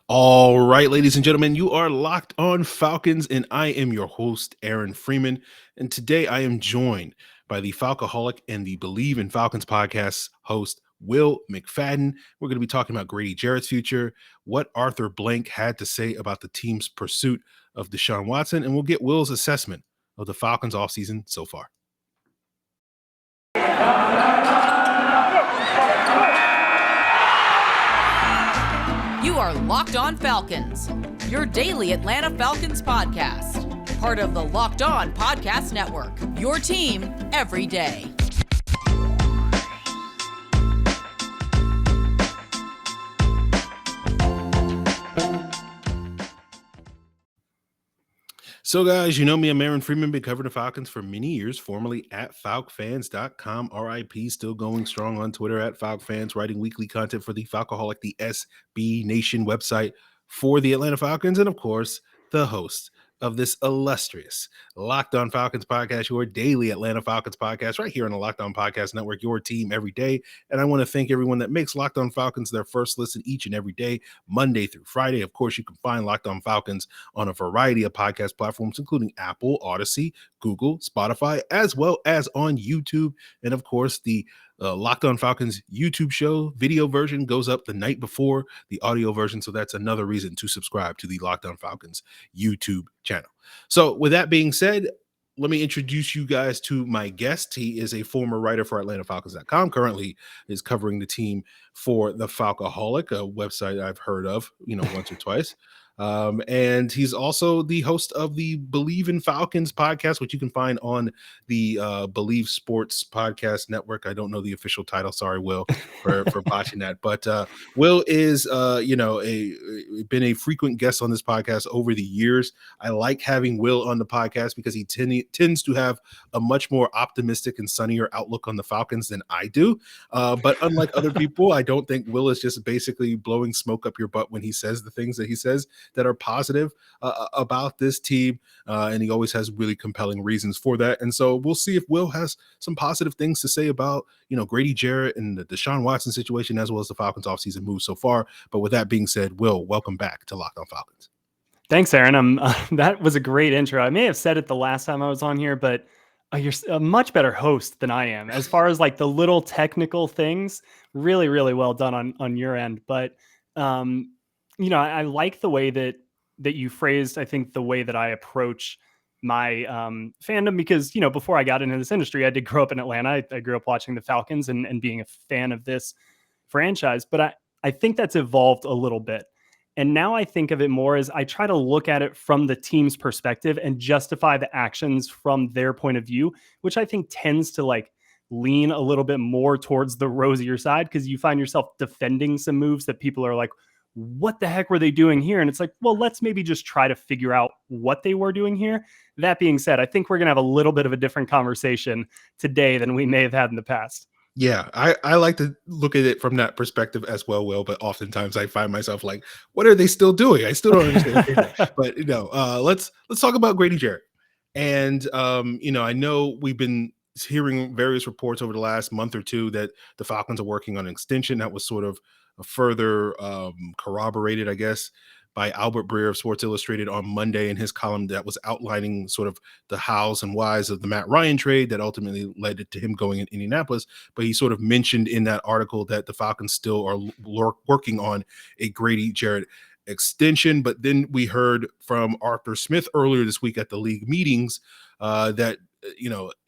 All right, ladies and gentlemen, you are locked on Falcons, and I am your host, Aaron Freeman. And today I am joined by the Falcoholic and the Bleav in Falcons podcast host, Will McFadden. We're going to be talking about Grady Jarrett's future, what Arthur Blank had to say about the team's pursuit of Deshaun Watson, and we'll get Will's assessment of the Falcons offseason so far. You are Locked On Falcons, your daily Atlanta Falcons podcast. Part of the Locked On Podcast Network, your team every day. So, guys, you know me, I'm Aaron Freeman, been covering the Falcons for many years, formerly at FalcFans.com, RIP, still going strong on Twitter at FalcFans, writing weekly content for the Falcoholic, the SB Nation website for the Atlanta Falcons, and of course, the host of this illustrious Locked On Falcons podcast, your daily Atlanta Falcons podcast, right here on the Locked On Podcast Network, your team every day. And I want to thank everyone that makes Locked On Falcons their first listen each and every day, Monday through Friday. Of course, you can find Locked On Falcons on a variety of podcast platforms, including Apple, Odyssey, Google, Spotify, as well as on YouTube. And of course, the Locked On Falcons YouTube show video version goes up the night before the audio version. So that's another reason to subscribe to the Locked On Falcons YouTube channel. So with that being said, let me introduce you guys to my guest. He is a former writer for AtlantaFalcons.com, currently is covering the team for the Falcoholic, a website I've heard of, once or twice. And he's also the host of the Bleav in Falcons podcast, which you can find on the Bleav Sports Podcast Network. I don't know the official title. Sorry, Will, for botching that. But Will is, been a frequent guest on this podcast over the years. I like having Will on the podcast because he tends to have a much more optimistic and sunnier outlook on the Falcons than I do. But unlike other people, I don't think Will is just basically blowing smoke up your butt when he says the things that he says that are positive about this team, and he always has really compelling reasons for that. And so we'll see if Will has some positive things to say about Grady Jarrett and the Deshaun Watson situation, as well as the Falcons offseason moves so far. But with that being said, Will, welcome back to Locked On Falcons. Thanks, Aaron. That was a great intro. I may have said it the last time I was on here, but you're a much better host than I am as far as like the little technical things. Really, really well done on your end. But I like the way that you phrased, I think, the way that I approach my fandom, because, before I got into this industry, I did grow up in Atlanta. I grew up watching the Falcons and being a fan of this franchise. But I think that's evolved a little bit. And now I think of it more as I try to look at it from the team's perspective and justify the actions from their point of view, which I think tends to lean a little bit more towards the rosier side, because you find yourself defending some moves that people are like, what the heck were they doing here? And it's like, well, let's maybe just try to figure out what they were doing here. That being said, I think we're going to have a little bit of a different conversation today than we may have had in the past. Yeah, I like to look at it from that perspective as well, Will, but oftentimes I find myself like, what are they still doing? I still don't understand. But let's talk about Grady Jarrett. And I know we've been hearing various reports over the last month or two that the Falcons are working on an extension. That was sort of further corroborated, I guess, by Albert Breer of Sports Illustrated on Monday in his column that was outlining sort of the hows and whys of the Matt Ryan trade that ultimately led to him going in Indianapolis. But he sort of mentioned in that article that the Falcons still are working on a Grady Jarrett extension. But then we heard from Arthur Smith earlier this week at the league meetings that,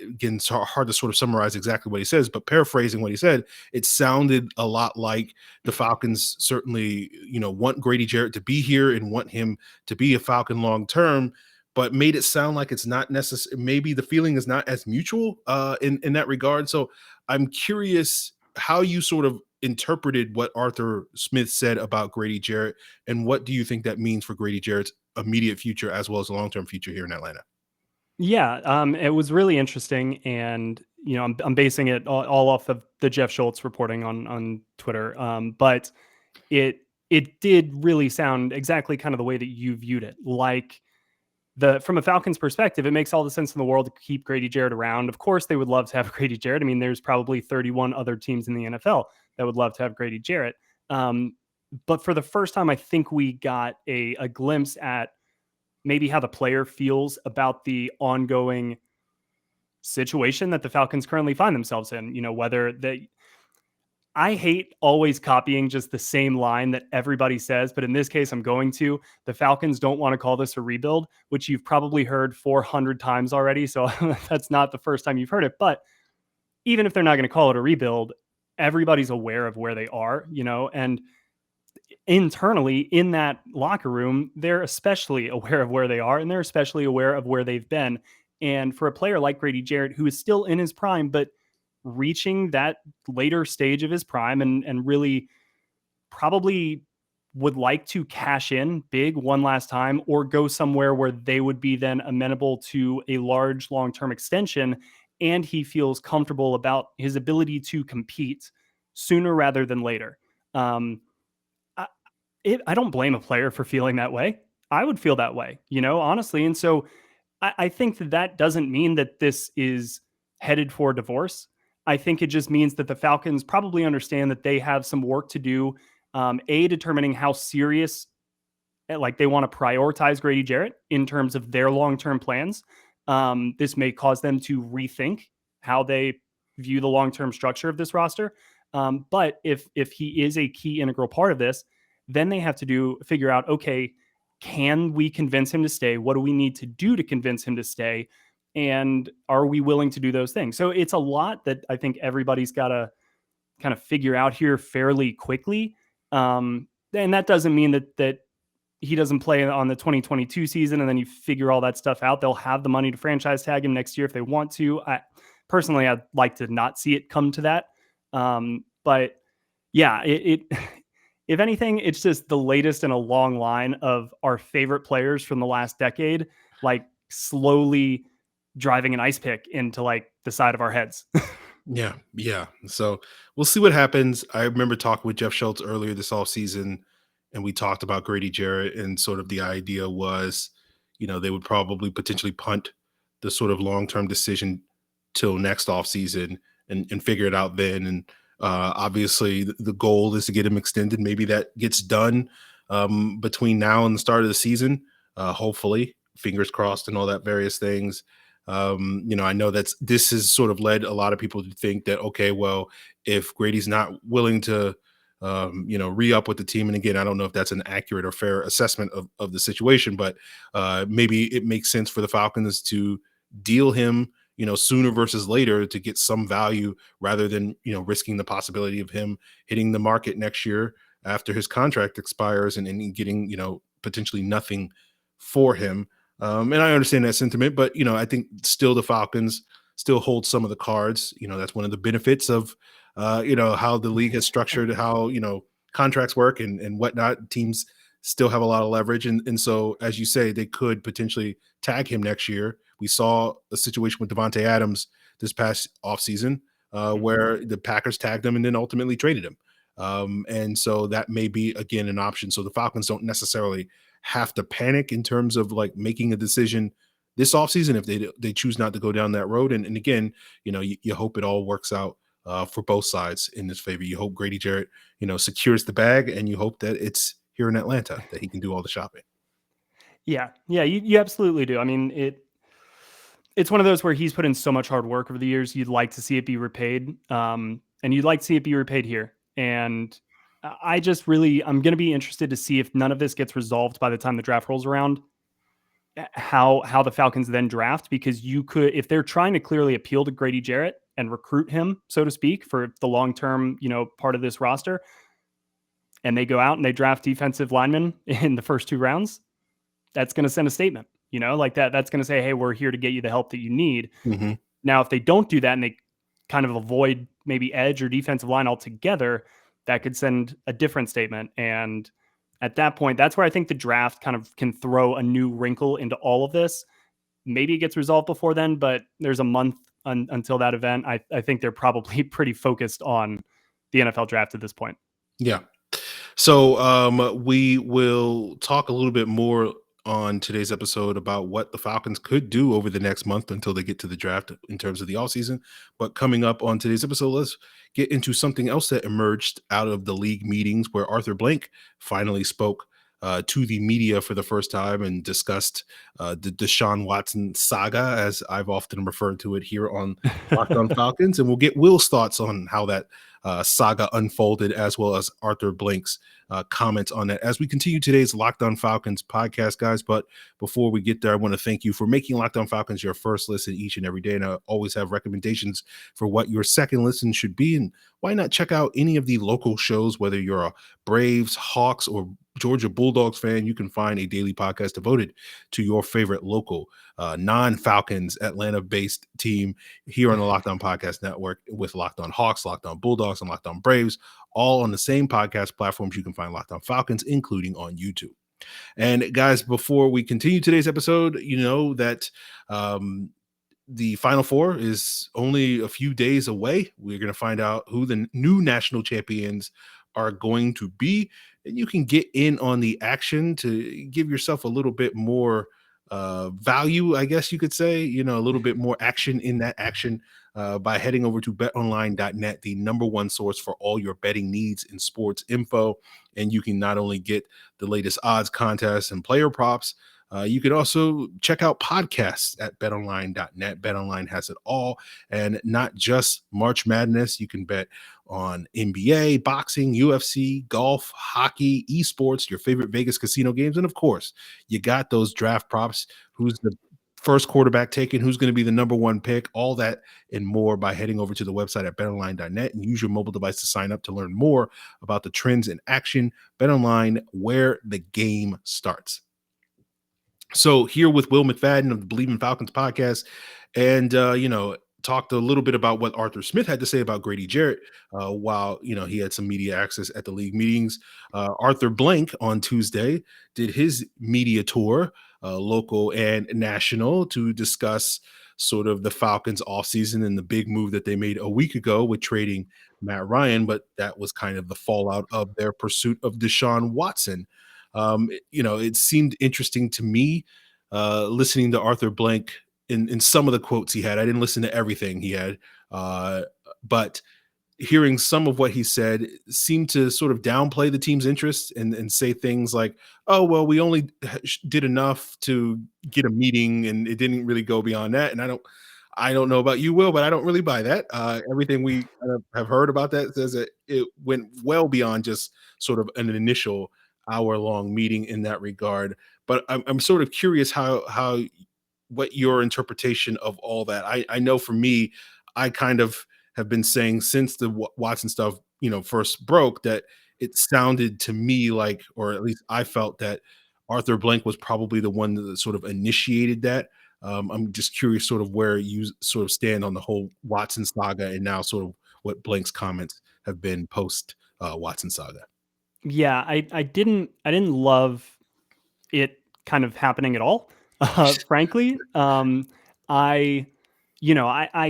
again, it's hard to sort of summarize exactly what he says, but paraphrasing what he said, it sounded a lot like the Falcons certainly, want Grady Jarrett to be here and want him to be a Falcon long-term, but made it sound like it's not necessary. Maybe the feeling is not as mutual in that regard. So I'm curious how you sort of interpreted what Arthur Smith said about Grady Jarrett, and what do you think that means for Grady Jarrett's immediate future as well as the long-term future here in Atlanta? Yeah, it was really interesting, and I'm basing it all off of the Jeff Schultz reporting on Twitter, but it did really sound exactly kind of the way that you viewed it. Like, from a Falcons perspective, it makes all the sense in the world to keep Grady Jarrett around. Of course, they would love to have Grady Jarrett. I mean, there's probably 31 other teams in the NFL that would love to have Grady Jarrett. But for the first time, I think we got a glimpse at maybe how the player feels about the ongoing situation that the Falcons currently find themselves in. Whether they, I hate always copying just the same line that everybody says, but in this case, I'm going to. The Falcons don't want to call this a rebuild, which you've probably heard 400 times already. So that's not the first time you've heard it. But even if they're not going to call it a rebuild, everybody's aware of where they are, and internally in that locker room, they're especially aware of where they are, and they're especially aware of where they've been. And for a player like Grady Jarrett, who is still in his prime, but reaching that later stage of his prime and really probably would like to cash in big one last time or go somewhere where they would be then amenable to a large long-term extension. And he feels comfortable about his ability to compete sooner rather than later. I don't blame a player for feeling that way. I would feel that way, honestly. And so I think that doesn't mean that this is headed for divorce. I think it just means that the Falcons probably understand that they have some work to do, determining how serious, like they want to prioritize Grady Jarrett in terms of their long-term plans. This may cause them to rethink how they view the long-term structure of this roster. But if he is a key integral part of this, then they have to figure out, okay, can we convince him to stay? What do we need to do to convince him to stay? And are we willing to do those things? So it's a lot that I think everybody's got to kind of figure out here fairly quickly. And that doesn't mean that he doesn't play on the 2022 season and then you figure all that stuff out. They'll have the money to franchise tag him next year if they want to. Personally, I'd like to not see it come to that. But yeah, if anything, it's just the latest in a long line of our favorite players from the last decade, like slowly driving an ice pick into like the side of our heads. Yeah. So we'll see what happens. I remember talking with Jeff Schultz earlier this offseason, and we talked about Grady Jarrett, and sort of the idea was, they would probably potentially punt the sort of long-term decision till next offseason and figure it out then. And obviously the goal is to get him extended. Maybe that gets done between now and the start of the season. Hopefully, fingers crossed and all that various things. I know this has sort of led a lot of people to think that, okay, well, if Grady's not willing to, re-up with the team. And again, I don't know if that's an accurate or fair assessment of the situation, but maybe it makes sense for the Falcons to deal him, sooner versus later to get some value rather than, risking the possibility of him hitting the market next year after his contract expires and getting, potentially nothing for him. And I understand that sentiment, but, I think still the Falcons still hold some of the cards. That's one of the benefits of, how the league has structured, how, contracts work and whatnot. Teams still have a lot of leverage. And so, as you say, they could potentially tag him next year. We saw a situation with Devontae Adams this past offseason where the Packers tagged him and then ultimately traded him. And so that may be, again, an option. So the Falcons don't necessarily have to panic in terms of like making a decision this offseason if they choose not to go down that road. And again, you hope it all works out for both sides in this favor. You hope Grady Jarrett, secures the bag, and you hope that it's here in Atlanta that he can do all the shopping. Yeah, you absolutely do. I mean, it's one of those where he's put in so much hard work over the years. You'd like to see it be repaid, and you'd like to see it be repaid here. And I'm going to be interested to see if none of this gets resolved by the time the draft rolls around, how the Falcons then draft, because if they're trying to clearly appeal to Grady Jarrett and recruit him, so to speak, for the long-term, part of this roster, and they go out and they draft defensive linemen in the first 2 rounds, that's going to send a statement, like that's going to say, hey, we're here to get you the help that you need. Mm-hmm. Now, if they don't do that and they kind of avoid maybe edge or defensive line altogether, that could send a different statement. And at that point, that's where I think the draft kind of can throw a new wrinkle into all of this. Maybe it gets resolved before then, but there's a month until that event. I think they're probably pretty focused on the NFL draft at this point. Yeah. So we will talk a little bit more on today's episode about what the Falcons could do over the next month until they get to the draft in terms of the offseason. But coming up on today's episode, let's get into something else that emerged out of the league meetings where Arthur Blank finally spoke to the media for the first time and discussed the Deshaun Watson saga, as I've often referred to it here on Locked On Falcons. And we'll get Will's thoughts on how that saga unfolded, as well as Arthur Blank's comments on that as we continue today's Locked On Falcons podcast, guys. But before we get there, I want to thank you for making Locked On Falcons your first listen each and every day. And I always have recommendations for what your second listen should be. And why not check out any of the local shows, whether you're a Braves, Hawks, or Georgia Bulldogs fan? You can find a daily podcast devoted to your favorite local non-Falcons Atlanta-based team here on the Locked On Podcast Network, with Locked On Hawks, Locked On Bulldogs, and Locked On Braves, all on the same podcast platforms. You can find Locked On Falcons, including on YouTube. And guys, before we continue today's episode, you know that the Final Four is only a few days away. We're going to find out who the new national champions are going to be, and you can get in on the action to give yourself a little bit more value, I guess you could say, a little bit more action in that action by heading over to betonline.net, the number one source for all your betting needs and sports info. And you can not only get the latest odds, contests, and player props, you can also check out podcasts at betonline.net. BetOnline has it all, and not just March Madness. You can bet on NBA, boxing, UFC, golf, hockey, esports, your favorite Vegas casino games, and of course, you got those draft props. Who's the first quarterback taken? Who's going to be the number one pick? All that and more by heading over to the website at betonline.net and use your mobile device to sign up to learn more about the trends in action. BetOnline, where the game starts. So here with Will McFadden of the Bleav in Falcons podcast, and talked a little bit about what Arthur Smith had to say about Grady Jarrett while he had some media access at the league meetings. Arthur Blank on Tuesday did his media tour, local and national, to discuss sort of the Falcons offseason and the big move that they made a week ago with trading Matt Ryan, but that was kind of the fallout of their pursuit of Deshaun Watson. It seemed interesting to me listening to Arthur Blank in some of the quotes he had. I didn't listen to everything he had, but hearing some of what he said seemed to sort of downplay the team's interest and say things like, oh, well, we only did enough to get a meeting and it didn't really go beyond that. And I don't know about you, Will, but I don't really buy that. Everything we have heard about that says that it went well beyond just sort of an initial hour-long meeting in that regard. But I'm sort of curious what your interpretation of all that. I know for me, I kind of have been saying since the Watson stuff, first broke, that it sounded to me like, or at least I felt, that Arthur Blank was probably the one that sort of initiated that. I'm just curious sort of where you sort of stand on the whole Watson saga and now sort of what Blank's comments have been post Watson saga. Yeah, I didn't love it kind of happening at all. Frankly, I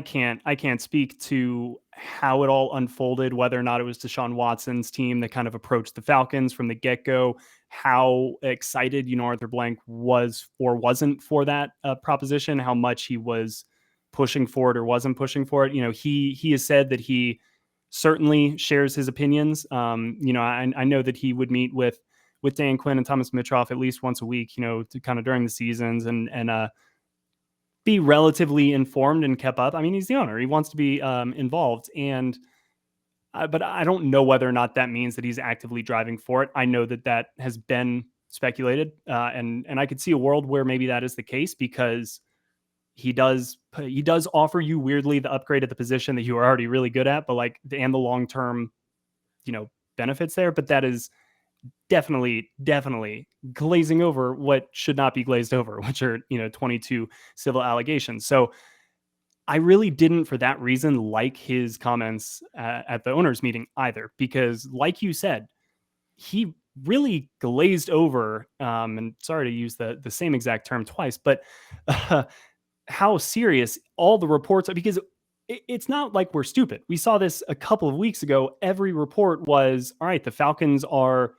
can't speak to how it all unfolded, whether or not it was Deshaun Watson's team that kind of approached the Falcons from the get-go, how excited, Arthur Blank was or wasn't for that proposition, how much he was pushing for it or wasn't pushing for it. He has said that he certainly shares his opinions. I know that he would meet with Dan Quinn and Thomas Mitroff at least once a week, to kind of during the seasons and be relatively informed and kept up. I mean, he's the owner. He wants to be involved. But I don't know whether or not that means that he's actively driving for it. I know that has been speculated. And I could see a world where maybe that is the case, because he does offer you weirdly the upgrade at the position that you are already really good at, but and the long-term, benefits there. But that is definitely glazing over what should not be glazed over, which are, 22 civil allegations. So I really didn't, for that reason, like his comments at the owners meeting either, because like you said, he really glazed over, and sorry to use the same exact term twice, but how serious all the reports are, because it's not like we're stupid. We saw this a couple of weeks ago. Every report was, all right, the Falcons are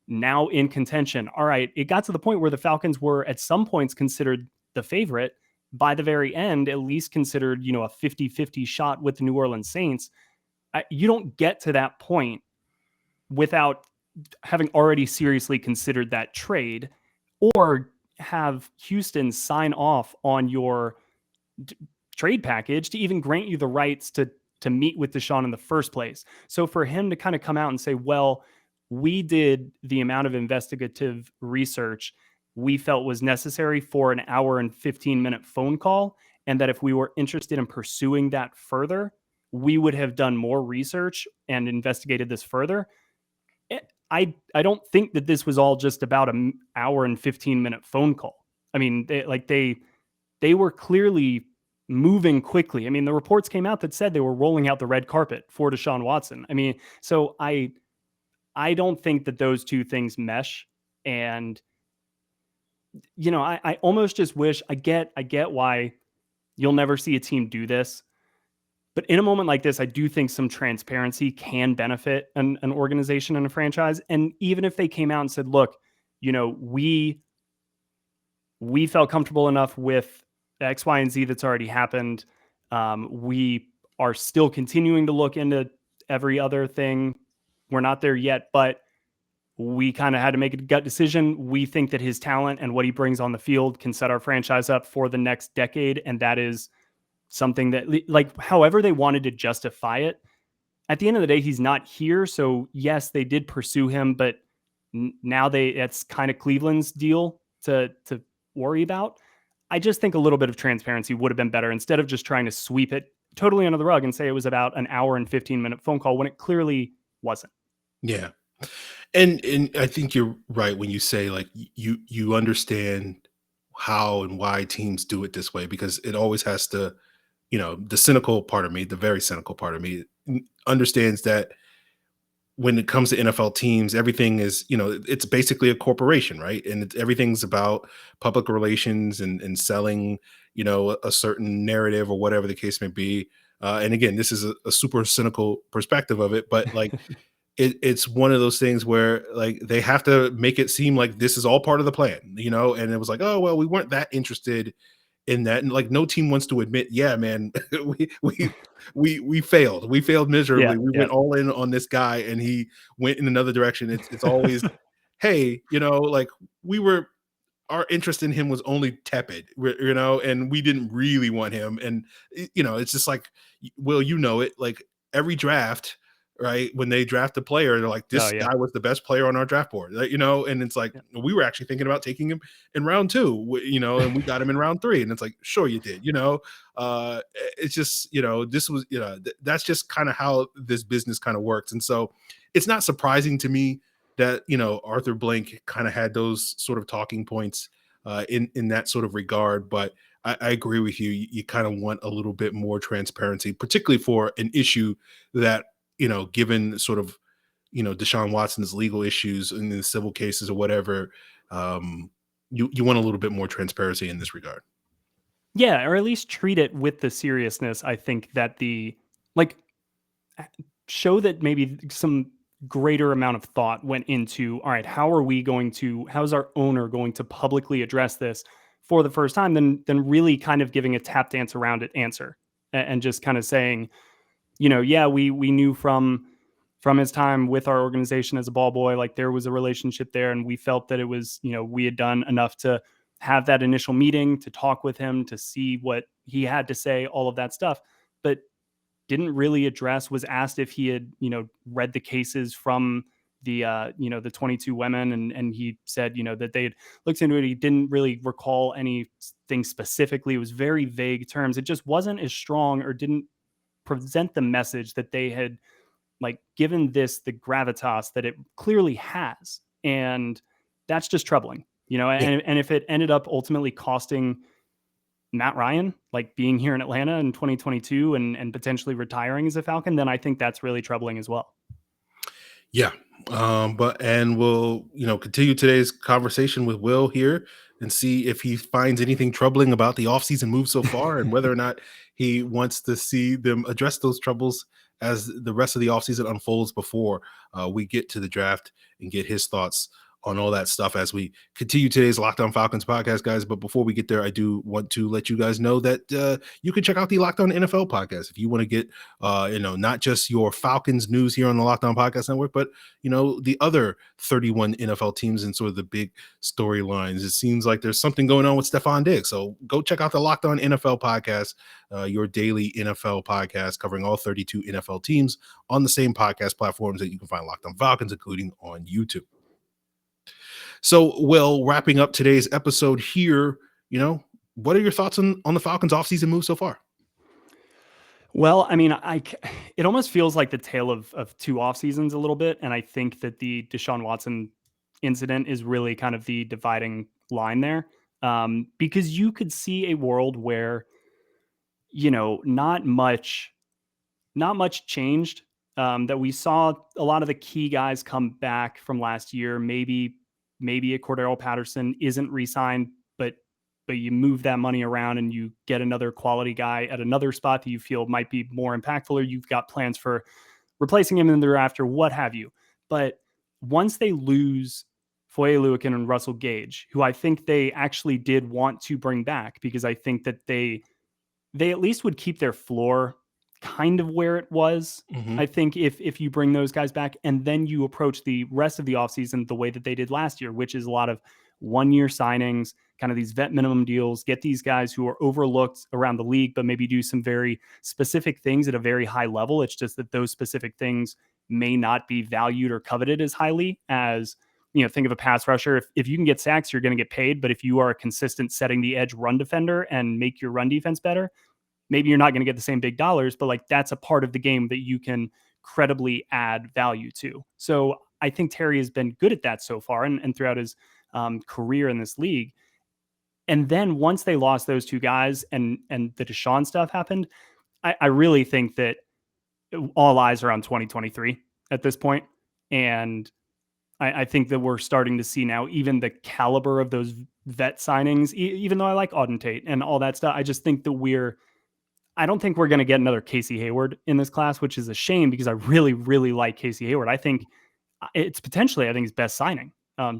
now in contention. All right, it got to the point where the Falcons were at some points considered the favorite. By the very end, at least considered, a 50-50 shot with the New Orleans Saints. You don't get to that point without having already seriously considered that trade, or have Houston sign off on your trade package to even grant you the rights to meet with Deshaun in the first place. So for him to kind of come out and say, well, we did the amount of investigative research we felt was necessary for an hour and 15-minute phone call, and that if we were interested in pursuing that further, we would have done more research and investigated this further. I don't think that this was all just about an hour and 15-minute phone call. I mean, they were clearly moving quickly. I mean, the reports came out that said they were rolling out the red carpet for Deshaun Watson. I mean, so I don't think that those two things mesh. And I almost just wish, I get why you'll never see a team do this. But in a moment like this, I do think some transparency can benefit an organization and a franchise. And even if they came out and said, look, we felt comfortable enough with X, Y, and Z that's already happened. We are still continuing to look into every other thing. We're not there yet, but we kind of had to make a gut decision. We think that his talent and what he brings on the field can set our franchise up for the next decade. And that is something that, like, however they wanted to justify it, at the end of the day, he's not here. So yes, they did pursue him, but now it's kind of Cleveland's deal to worry about. I just think a little bit of transparency would have been better, instead of just trying to sweep it totally under the rug and say it was about an hour and 15-minute phone call when it clearly wasn't. Yeah. And I think you're right when you say, like, you understand how and why teams do it this way, because it always has to, the cynical part of me, the very cynical part of me, understands that when it comes to NFL teams, everything is, it's basically a corporation, right? And everything's about public relations and selling, a certain narrative or whatever the case may be. And again, this is a super cynical perspective of it, but like, it's one of those things where, like, they have to make it seem like this is all part of the plan, and it was like, oh, well, we weren't that interested in that. And like, no team wants to admit, yeah, man, we failed. We failed miserably. Yeah, we went all in on this guy and he went in another direction. It's always, hey, like, our interest in him was only tepid, and we didn't really want him. And, it's just like, Will, it, like, every draft, right, when they draft a player, they're like, this guy was the best player on our draft board, and it's like, we were actually thinking about taking him in round 2, and we got him in round 3, and it's like, sure you did, it's just, this was, that's just kind of how this business kind of works. And so it's not surprising to me that, Arthur Blank kind of had those sort of talking points in that sort of regard. But I agree with you. You kind of want a little bit more transparency, particularly for an issue that, given sort of, Deshaun Watson's legal issues and the civil cases or whatever, you want a little bit more transparency in this regard. Yeah, or at least treat it with the seriousness. I think that show that maybe some greater amount of thought went into, all right, how's our owner going to publicly address this for the first time, than really kind of giving a tap dance around it answer, and just kind of saying, we knew from his time with our organization as a ball boy, like, there was a relationship there, and we felt that it was, we had done enough to have that initial meeting, to talk with him, to see what he had to say, all of that stuff, but didn't really address, was asked if he had, read the cases from the, the 22 women. And he said, that they had looked into it. He didn't really recall anything specifically. It was very vague terms. It just wasn't as strong, or didn't present the message that they had, like, given this the gravitas that it clearly has. And that's just troubling, and if it ended up ultimately costing Matt Ryan, like, being here in Atlanta in 2022 and potentially retiring as a Falcon, then I think that's really troubling as well. Yeah. And we'll, continue today's conversation with Will here and see if he finds anything troubling about the offseason move so far, and whether or not he wants to see them address those troubles as the rest of the offseason unfolds before we get to the draft and get his thoughts on all that stuff as we continue today's Locked On Falcons podcast, guys. But before we get there, I do want to let you guys know that you can check out the Locked On NFL podcast if you want to get, not just your Falcons news here on the Locked On Podcast Network, but, the other 31 NFL teams and sort of the big storylines. It seems like there's something going on with Stephon Diggs. So go check out the Locked On NFL podcast, your daily NFL podcast covering all 32 NFL teams on the same podcast platforms that you can find Locked On Falcons, including on YouTube. So, Will, wrapping up today's episode here, what are your thoughts on the Falcons offseason move so far? Well, I mean, it almost feels like the tale of two off seasons a little bit. And I think that the Deshaun Watson incident is really kind of the dividing line there. Because you could see a world where, not much changed. That we saw a lot of the key guys come back from last year. Maybe a Cordero Patterson isn't re-signed, but you move that money around and you get another quality guy at another spot that you feel might be more impactful, or you've got plans for replacing him in the thereafter, what have you. But once they lose Foye Oluokun and Russell Gage, who I think they actually did want to bring back, because I think that they at least would keep their floor kind of where it was. Mm-hmm. I think if you bring those guys back and then you approach the rest of the offseason the way that they did last year, which is a lot of 1-year signings, kind of these vet minimum deals, get these guys who are overlooked around the league, but maybe do some very specific things at a very high level. It's just that those specific things may not be valued or coveted as highly as, think of a pass rusher. If you can get sacks, you're going to get paid. But if you are a consistent setting the edge run defender and make your run defense better, maybe you're not going to get the same big dollars, but that's a part of the game that you can credibly add value to. So I think Terry has been good at that so far and throughout his career in this league. And then once they lost those two guys and the Deshaun stuff happened, I really think that all eyes are on 2023 at this point. And I think that we're starting to see now even the caliber of those vet signings, even though I like Auden Tate and all that stuff. I just think that I don't think we're going to get another Casey Hayward in this class, which is a shame because I really, really like Casey Hayward. I think it's potentially, his best signing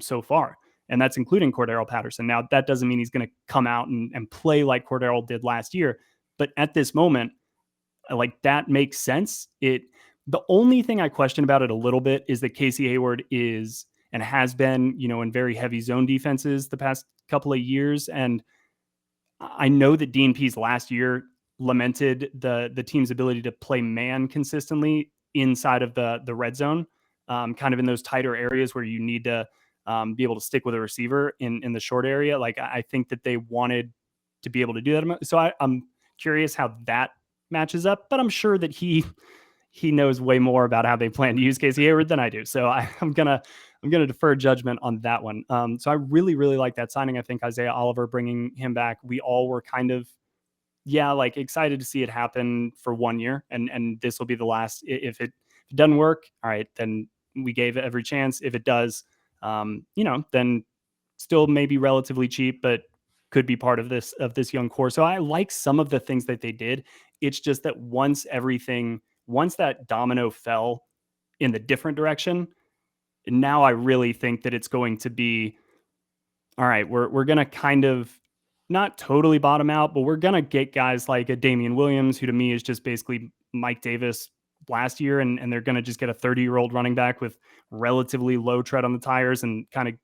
so far. And that's including Cordero Patterson. Now, that doesn't mean he's going to come out and play like Cordero did last year. But at this moment, that makes sense. The only thing I question about it a little bit is that Casey Hayward is and has been, in very heavy zone defenses the past couple of years. And I know that Dean Pease last year lamented the team's ability to play man consistently inside of the red zone, kind of in those tighter areas where you need to be able to stick with a receiver in the short area. I think that they wanted to be able to do that. So I'm curious how that matches up, but I'm sure that he knows way more about how they plan to use Casey Hayward than I do. So I'm gonna defer judgment on that one. So I really, really like that signing. I think Isaiah Oliver, bringing him back, we all were kind of, excited to see it happen for 1 year. And this will be the last. If it doesn't work, all right, then we gave it every chance. If it does, then still maybe relatively cheap, but could be part of this young core. So I like some of the things that they did. It's just that once that domino fell in the different direction, now I really think that it's going to be, all right, we're going to kind of not totally bottom out, but we're going to get guys like a Damian Williams, who to me is just basically Mike Davis last year. And they're going to just get a 30-year-old running back with relatively low tread on the tires and kind of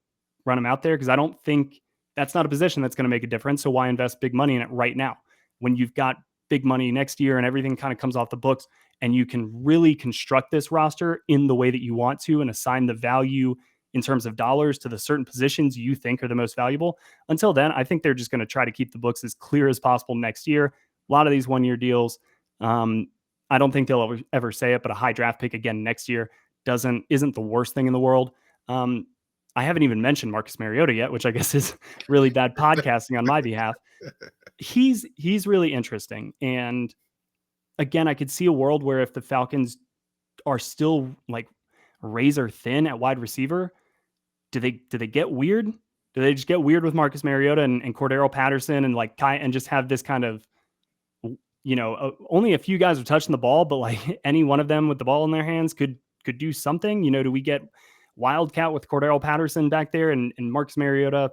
run him out there. Cause I don't think that's not a position that's going to make a difference. So why invest big money in it right now when you've got big money next year and everything kind of comes off the books and you can really construct this roster in the way that you want to and assign the value in terms of dollars to the certain positions you think are the most valuable. Until then, I think they're just going to try to keep the books as clear as possible next year. A lot of these 1-year deals, I don't think they'll ever say it, but a high draft pick again next year isn't the worst thing in the world. I haven't even mentioned Marcus Mariota yet, which I guess is really bad podcasting on my behalf. He's really interesting. And again, I could see a world where if the Falcons are still razor thin at wide receiver, do they get weird? Do they just get weird with Marcus Mariota and Cordero Patterson and and just have this kind of only a few guys are touching the ball, but like any one of them with the ball in their hands could do something. Do we get Wildcat with Cordero Patterson back there and Marcus Mariota,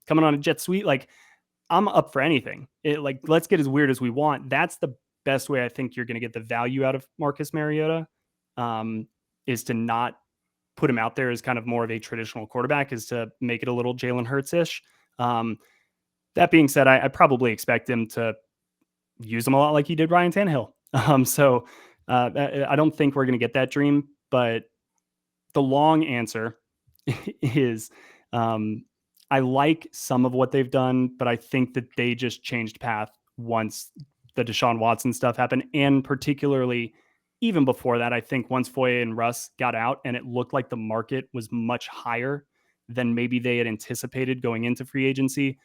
coming on a jet sweep? Like, I'm up for anything. Let's get as weird as we want. That's the best way I think you're going to get the value out of Marcus Mariota, is to not put him out there as kind of more of a traditional quarterback, is to make it a little Jalen Hurts-ish. That being said, I probably expect him to use him a lot like he did Ryan Tannehill. So I don't think we're going to get that dream, but the long answer is I like some of what they've done, but I think that they just changed path once the Deshaun Watson stuff happened. And particularly even before that, I think once Foye and Russ got out and it looked like the market was much higher than maybe they had anticipated going into free agency,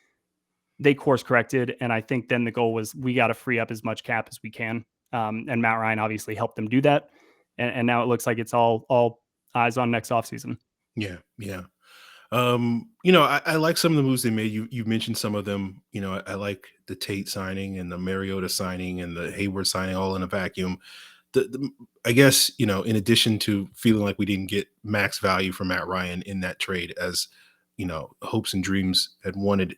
they course corrected. And I think then the goal was, we got to free up as much cap as we can. And Matt Ryan obviously helped them do that. And now it looks like it's all eyes on next offseason. Yeah. I like some of the moves they made. You mentioned some of them. I like the Tate signing and the Mariota signing and the Hayward signing all in a vacuum. I guess, in addition to feeling like we didn't get max value for Matt Ryan in that trade, as, hopes and dreams had wanted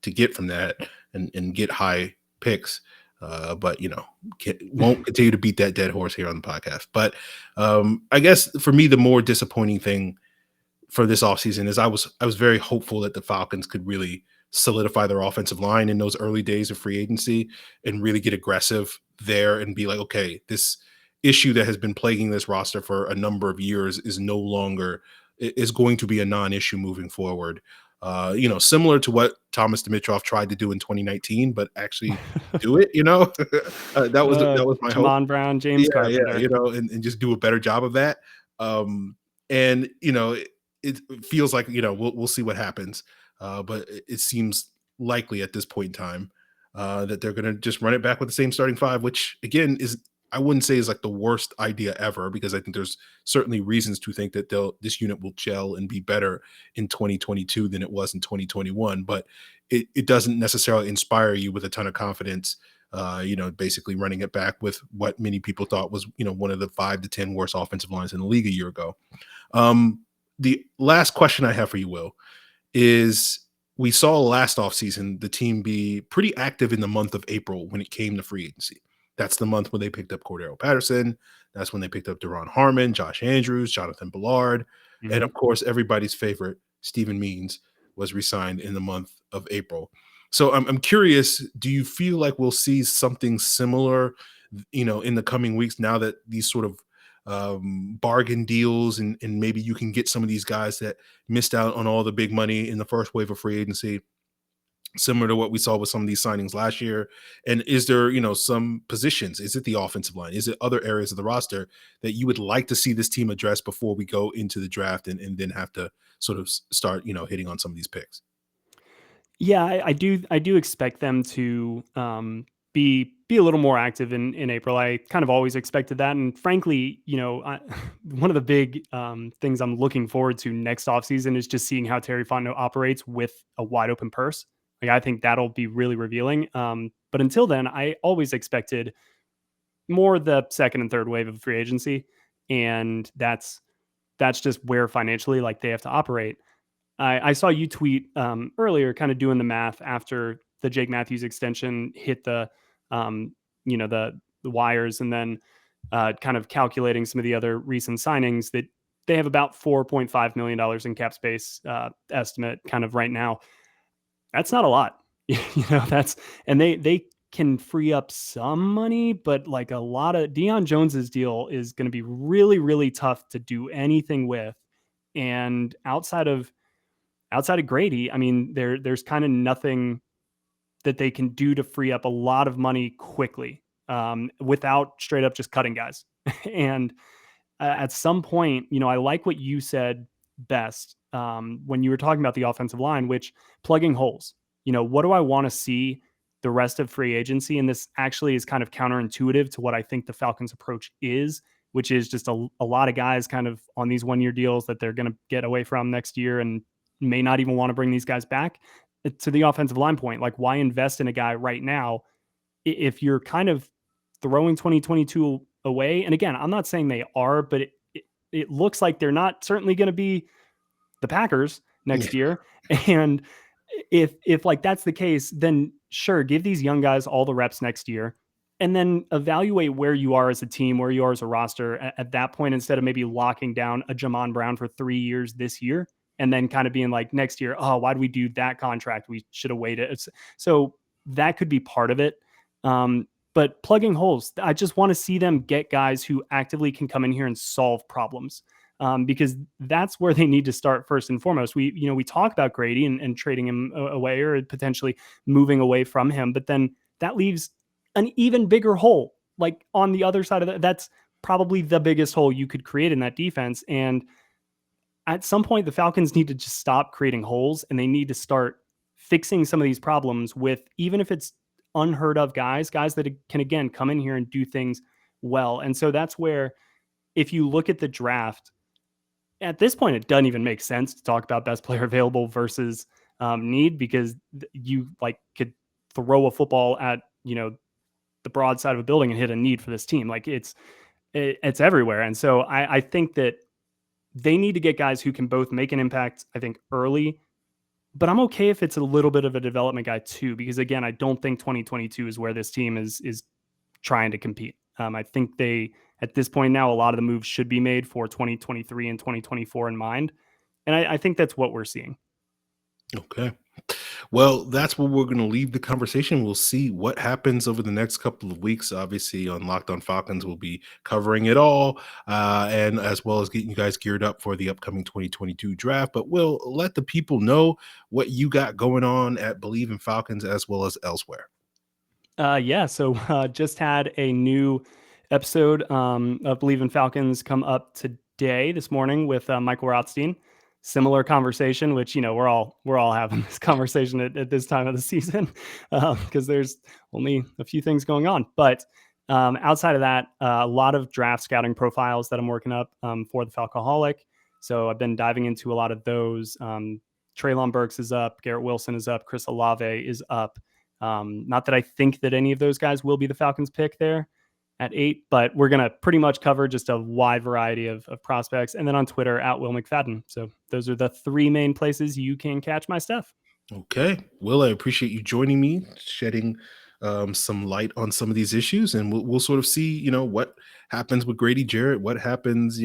to get from that and get high picks. But won't continue to beat that dead horse here on the podcast. But I guess for me, the more disappointing thing for this offseason is I was very hopeful that the Falcons could really solidify their offensive line in those early days of free agency and really get aggressive there and be like, okay, this issue that has been plaguing this roster for a number of years is going to be a non-issue moving forward. Similar to what Thomas Dimitroff tried to do in 2019, but actually do it, that was my hope. Jamon Brown, James Carpenter. Yeah, and just do a better job of that. It feels like, we'll see what happens. But it seems likely at this point in time that they're going to just run it back with the same starting five, which again I wouldn't say is like the worst idea ever, because I think there's certainly reasons to think that this unit will gel and be better in 2022 than it was in 2021. But it doesn't necessarily inspire you with a ton of confidence, basically running it back with what many people thought was, one of the 5 to 10 worst offensive lines in the league a year ago. The last question I have for you, Will, is we saw last offseason the team be pretty active in the month of April when it came to free agency. That's the month when they picked up Cordero Patterson. That's when they picked up Deron Harmon, Josh Andrews, Jonathan Ballard. Mm-hmm. And of course, everybody's favorite, Stephen Means, was re-signed in the month of April. So I'm curious, do you feel like we'll see something similar, in the coming weeks, now that these sort of bargain deals and maybe you can get some of these guys that missed out on all the big money in the first wave of free agency, similar to what we saw with some of these signings last year? And is there, some positions? Is it the offensive line? Is it other areas of the roster that you would like to see this team address before we go into the draft and then have to sort of start, hitting on some of these picks? Yeah, I do expect them to be a little more active in April. I kind of always expected that. And frankly, one of the big things I'm looking forward to next offseason is just seeing how Terry Fontenot operates with a wide open purse. Like, I think that'll be really revealing. But until then, I always expected more the second and third wave of free agency. And that's just where financially, like, they have to operate. I saw you tweet earlier, kind of doing the math after the Jake Matthews extension hit the wires, and then kind of calculating some of the other recent signings, that they have about $4.5 million in cap space estimate kind of right now. That's not a lot, and they can free up some money, but like a lot of Deion Jones's deal is going to be really, really tough to do anything with. And outside of Grady, I mean, there's kind of nothing that they can do to free up a lot of money quickly without straight up just cutting guys. And at some point, I like what you said best when you were talking about the offensive line, which plugging holes. What do I want to see the rest of free agency? And this actually is kind of counterintuitive to what I think the Falcons approach is, which is just a lot of guys kind of on these 1-year deals that they're going to get away from next year and may not even want to bring these guys back. To the offensive line point, like, why invest in a guy right now if you're kind of throwing 2022 away, and again, I'm not saying they are, but it looks like they're not certainly going to be the Packers next year. And if like that's the case, then sure, give these young guys all the reps next year, and then evaluate where you are as a team, where you are as a roster at that point, instead of maybe locking down a Jamon Brown for 3 years this year, and then kind of being like next year, oh, why did we do that contract? We should have waited. So that could be part of it. But plugging holes, I just want to see them get guys who actively can come in here and solve problems. Because that's where they need to start first and foremost. We talk about Grady and trading him away or potentially moving away from him, but then that leaves an even bigger hole, like on the other side of that. That's probably the biggest hole you could create in that defense. And at some point, the Falcons need to just stop creating holes, and they need to start fixing some of these problems with, even if it's unheard of guys that can, again, come in here and do things well. And so that's where, if you look at the draft, at this point, it doesn't even make sense to talk about best player available versus need, because you like could throw a football at, the broad side of a building and hit a need for this team. Like it's everywhere. And so I think that they need to get guys who can both make an impact, I think, early, but I'm okay if it's a little bit of a development guy too, because again, I don't think 2022 is where this team is trying to compete. I think at this point now, a lot of the moves should be made for 2023 and 2024 in mind. And I think that's what we're seeing. Okay. Well, that's where we're going to leave the conversation. We'll see what happens over the next couple of weeks. Obviously, on Locked On Falcons, we'll be covering it all, and as well as getting you guys geared up for the upcoming 2022 draft. But we'll let the people know what you got going on at Bleav in Falcons as well as elsewhere. So just had a new episode of Bleav in Falcons come up this morning with Michael Rothstein. Similar conversation, which, we're all having this conversation at this time of the season because there's only a few things going on. But outside of that, a lot of draft scouting profiles that I'm working up for the Falcoholic. So I've been diving into a lot of those. Treylon Burks is up. Garrett Wilson is up. Chris Olave is up. Not that I think that any of those guys will be the Falcons pick there at 8, but we're going to pretty much cover just a wide variety of prospects. And then on Twitter at Will McFadden. So those are the 3 main places you can catch my stuff. Okay. Will, I appreciate you joining me, shedding some light on some of these issues, and we'll sort of see, what happens with Grady Jarrett, what happens,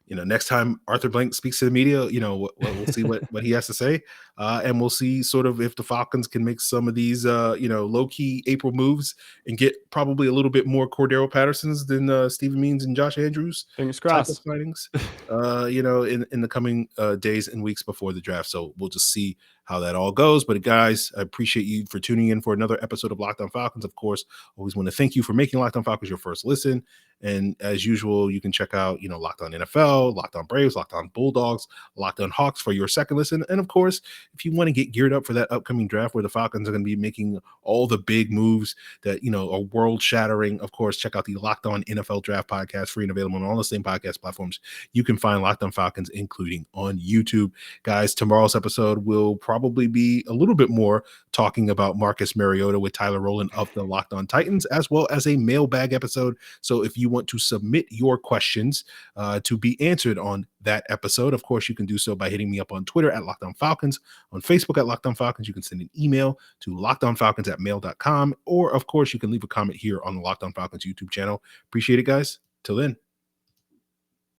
next time Arthur Blank speaks to the media, we'll see what he has to say. And we'll see sort of if the Falcons can make some of these, low-key April moves and get probably a little bit more Cordero Pattersons than Stephen Means and Josh Andrews. Fingers crossed. Signings, in the coming days and weeks before the draft. So we'll just see how that all goes. But guys, I appreciate you for tuning in for another episode of Locked On Falcons. Of course, always want to thank you for making Locked On Falcons your first listen. And as usual, you can check out, Locked On NFL, Locked On Braves, Locked On Bulldogs, Locked On Hawks for your second listen. And of course, if you want to get geared up for that upcoming draft where the Falcons are going to be making all the big moves that, are world shattering, of course, check out the Locked On NFL Draft Podcast, free and available on all the same podcast platforms. You can find Locked On Falcons, including on YouTube. Guys, tomorrow's episode will probably be a little bit more talking about Marcus Mariota with Tyler Rowland of the Locked On Titans, as well as a mailbag episode. So if you want to submit your questions to be answered on that episode, of course, you can do so by hitting me up on Twitter at Locked On Falcons, on Facebook at Locked On Falcons. You can send an email to lockedonfalcons@mail.com, or of course, you can leave a comment here on the Locked On Falcons YouTube channel. Appreciate it, guys. Till then.